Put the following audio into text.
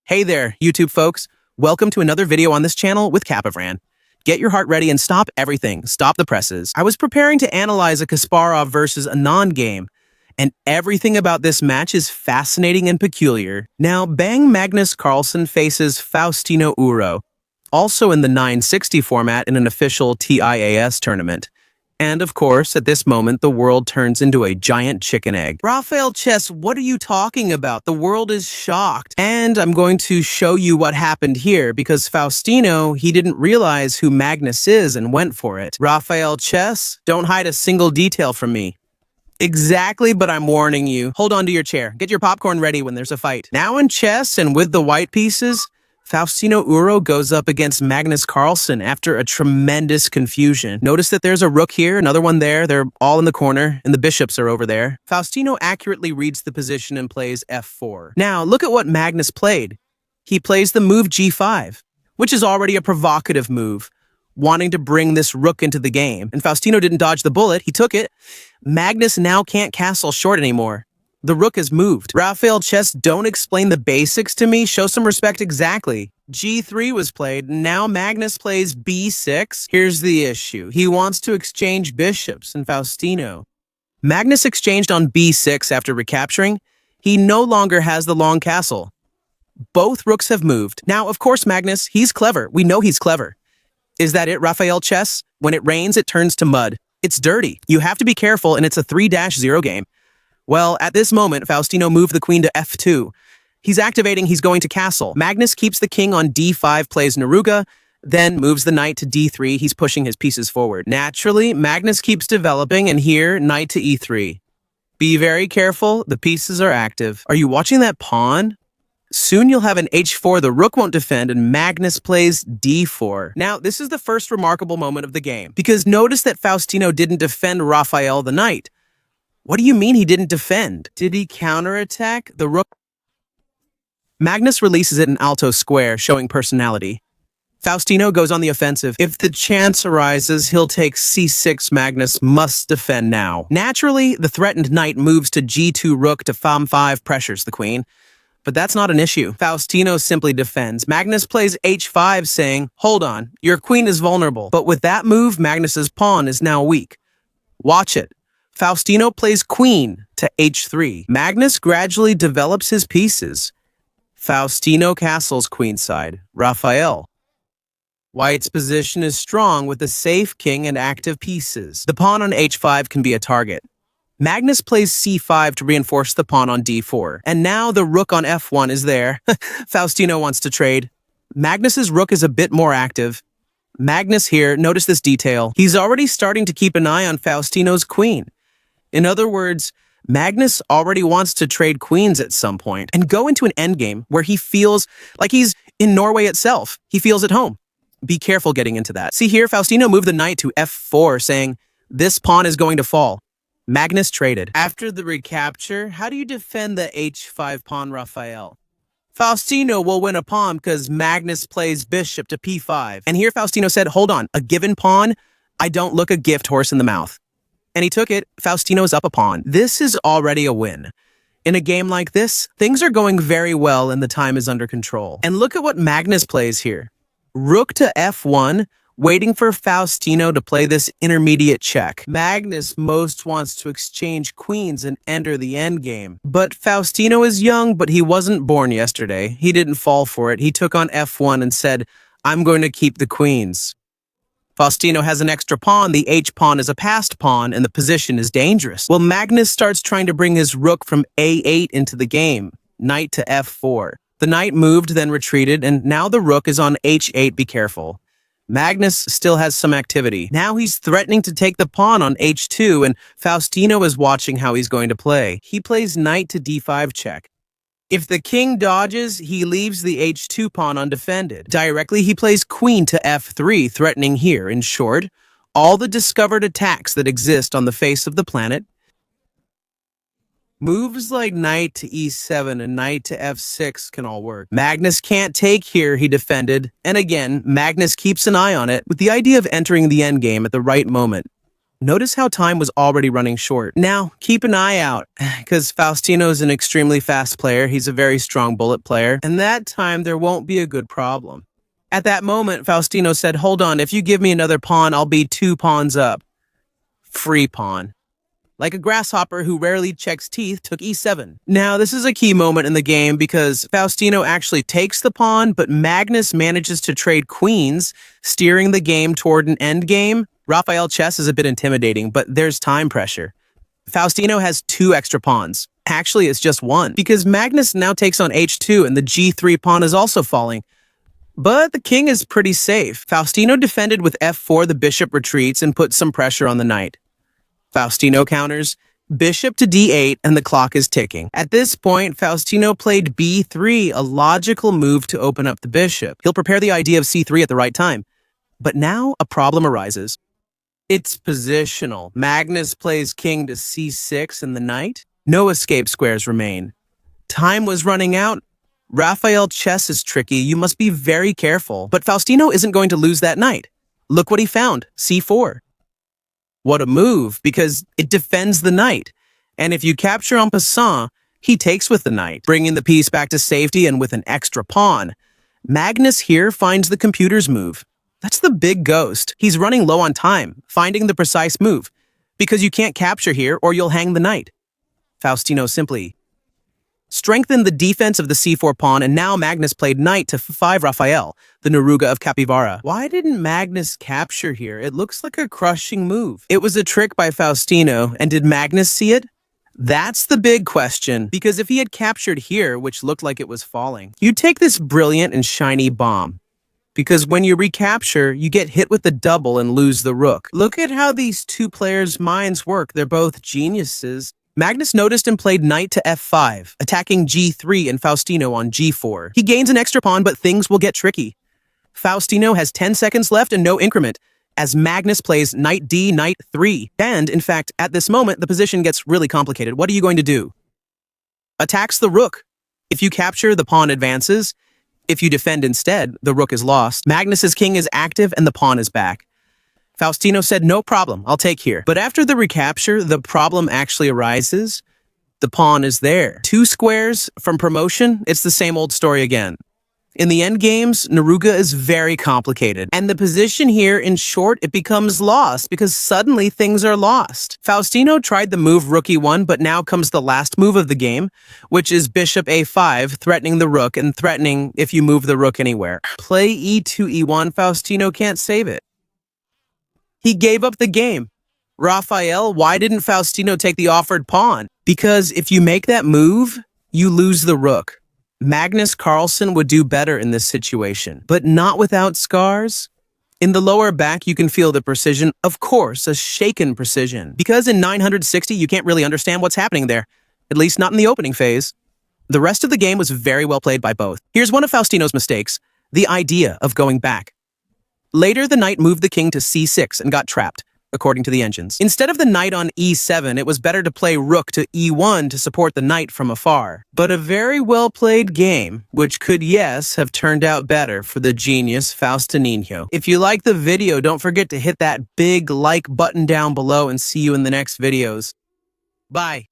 Hey there, YouTube folks. Welcome to another video on this channel with Kapavran. Get your heart ready and stop everything. Stop the presses. I was preparing to analyze a Kasparov versus Anand game, and everything about this match is fascinating and peculiar. Now, Magnus Carlsen faces Faustino Uro, also in the 960 format in an official TIAS tournament. And of course, at this moment, the world turns into a giant chicken egg. Rafael Chess, what are you talking about? The world is shocked. And I'm going to show you what happened here because Faustino, he didn't realize who Magnus is and went for it. Rafael Chess, don't hide a single detail from me. Exactly, but I'm warning you. Hold on to your chair. Get your popcorn ready when there's a fight. Now in chess and with the white pieces, Faustino Uro goes up against Magnus Carlsen after a tremendous confusion. Notice that there's a rook here, another one there. They're all in the corner, and the bishops are over there. Faustino accurately reads the position and plays f4. Now, look at what Magnus played. He plays the move g5, which is already a provocative move, wanting to bring this rook into the game. And Faustino didn't dodge the bullet. He took it. Magnus now can't castle short anymore. The rook has moved. Rafael Chess, don't explain the basics to me. Show some respect exactly. G3 was played. Now Magnus plays B6. Here's the issue. He wants to exchange bishops and Faustino. Magnus exchanged on B6 after recapturing. He no longer has the long castle. Both rooks have moved. Now, of course, Magnus, he's clever. We know he's clever. Is that it, Rafael Chess? When it rains, it turns to mud. It's dirty. You have to be careful, and it's a 3-0 game. Well, at this moment, Faustino moved the queen to f2. He's activating, he's going to castle. Magnus keeps the king on d5, plays Neruga, then moves the knight to d3. He's pushing his pieces forward. Naturally, Magnus keeps developing, and here, knight to e3. Be very careful, the pieces are active. Are you watching that pawn? Soon you'll have an h4, the rook won't defend, and Magnus plays d4. Now, this is the first remarkable moment of the game, because notice that Faustino didn't defend Rafael the knight. What do you mean he didn't defend? Did he counterattack? The rook... Magnus releases it in alto square, showing personality. Faustino goes on the offensive. If the chance arises, he'll take c6. Magnus must defend now. Naturally, the threatened knight moves to g2 rook to f5, pressures the queen. But that's not an issue. Faustino simply defends. Magnus plays h5, saying, hold on, your queen is vulnerable. But with that move, Magnus's pawn is now weak. Watch it. Faustino plays queen to h3. Magnus gradually develops his pieces. Faustino castles queenside. Rafael. White's position is strong with a safe king and active pieces. The pawn on h5 can be a target. Magnus plays c5 to reinforce the pawn on d4. And now the rook on f1 is there. Faustino wants to trade. Magnus's rook is a bit more active. Magnus here, notice this detail. He's already starting to keep an eye on Faustino's queen. In other words, Magnus already wants to trade queens at some point and go into an endgame where he feels like he's in Norway itself. He feels at home. Be careful getting into that. See here, Faustino moved the knight to f4, saying, this pawn is going to fall. Magnus traded. After the recapture, how do you defend the h5 pawn, Rafael? Faustino will win a pawn because Magnus plays bishop to p5. And here Faustino said, hold on, a given pawn? I don't look a gift horse in the mouth. And he took it. Faustino's up a pawn. This is already a win. In a game like this, things are going very well and the time is under control. And look at what Magnus plays here. Rook to f1, waiting for Faustino to play this intermediate check. Magnus most wants to exchange queens and enter the endgame. But Faustino is young, but he wasn't born yesterday. He didn't fall for it. He took on f1 and said, I'm going to keep the queens. Faustino has an extra pawn, the h-pawn is a passed pawn, and the position is dangerous. Well, Magnus starts trying to bring his rook from a8 into the game, knight to f4. The knight moved, then retreated, and now the rook is on h8, be careful. Magnus still has some activity. Now he's threatening to take the pawn on h2, and Faustino is watching how he's going to play. He plays knight to d5 check. If the king dodges, he leaves the h2 pawn undefended. Directly, he plays queen to f3, threatening here. In short, all the discovered attacks that exist on the face of the planet. Moves like knight to e7 and knight to f6 can all work. Magnus can't take here, he defended. And again, Magnus keeps an eye on it with the idea of entering the endgame at the right moment. Notice how time was already running short. Now, keep an eye out, because Faustino's an extremely fast player. He's a very strong bullet player, and that time there won't be a good problem. At that moment, Faustino said, "Hold on, if you give me another pawn, I'll be 2 pawns up." Free pawn. Like a grasshopper who rarely checks teeth, took e7. Now, this is a key moment in the game because Faustino actually takes the pawn, but Magnus manages to trade queens, steering the game toward an endgame. Raphael chess is a bit intimidating, but there's time pressure. Faustino has 2 extra pawns. Actually, it's just 1, because Magnus now takes on h2 and the g3 pawn is also falling. But the king is pretty safe. Faustino defended with f4, the bishop retreats and puts some pressure on the knight. Faustino counters, bishop to d8, and the clock is ticking. At this point, Faustino played b3, a logical move to open up the bishop. He'll prepare the idea of c3 at the right time. But now a problem arises. It's positional. Magnus plays king to c6 and the knight. No escape squares remain. Time was running out. Raphael chess is tricky. You must be very careful. But Faustino isn't going to lose that knight. Look what he found, c4. What a move, because it defends the knight. And if you capture en passant, he takes with the knight, bringing the piece back to safety and with an extra pawn. Magnus here finds the computer's move. That's the big ghost. He's running low on time, finding the precise move, because you can't capture here or you'll hang the knight. Faustino simply strengthened the defense of the c4 pawn, and now Magnus played knight to f5 Raphael, the Neruga of Capivara. Why didn't Magnus capture here? It looks like a crushing move. It was a trick by Faustino, and did Magnus see it? That's the big question, because if he had captured here, which looked like it was falling, you take this brilliant and shiny bomb. Because when you recapture, you get hit with the double and lose the rook. Look at how these 2 players' minds work. They're both geniuses. Magnus noticed and played knight to f5, attacking g3 and Faustino on g4. He gains an extra pawn, but things will get tricky. Faustino has 10 seconds left and no increment, as Magnus plays knight d, knight 3. And, in fact, at this moment, the position gets really complicated. What are you going to do? Attacks the rook. If you capture, the pawn advances. If you defend instead, the rook is lost. Magnus's king is active and the pawn is back. Faustino said, "No problem, I'll take here." But after the recapture, the problem actually arises. The pawn is there. 2 squares from promotion, it's the same old story again. In the endgames, Neruga is very complicated. And the position here, in short, it becomes lost because suddenly things are lost. Faustino tried the move rook e1, but now comes the last move of the game, which is bishop a5, threatening the rook and threatening if you move the rook anywhere. Play e2, e1, Faustino can't save it. He gave up the game. Raphael, why didn't Faustino take the offered pawn? Because if you make that move, you lose the rook. Magnus Carlsen would do better in this situation, but not without scars. In the lower back, you can feel the precision, of course, a shaken precision. Because in 960, you can't really understand what's happening there, at least not in the opening phase. The rest of the game was very well played by both. Here's one of Faustino's mistakes, the idea of going back. Later, the knight moved the king to c6 and got trapped, according to the engines. Instead of the knight on e7, it was better to play rook to e1 to support the knight from afar. But a very well-played game, which could, yes, have turned out better for the genius Faustino. If you like the video, don't forget to hit that big like button down below and see you in the next videos. Bye.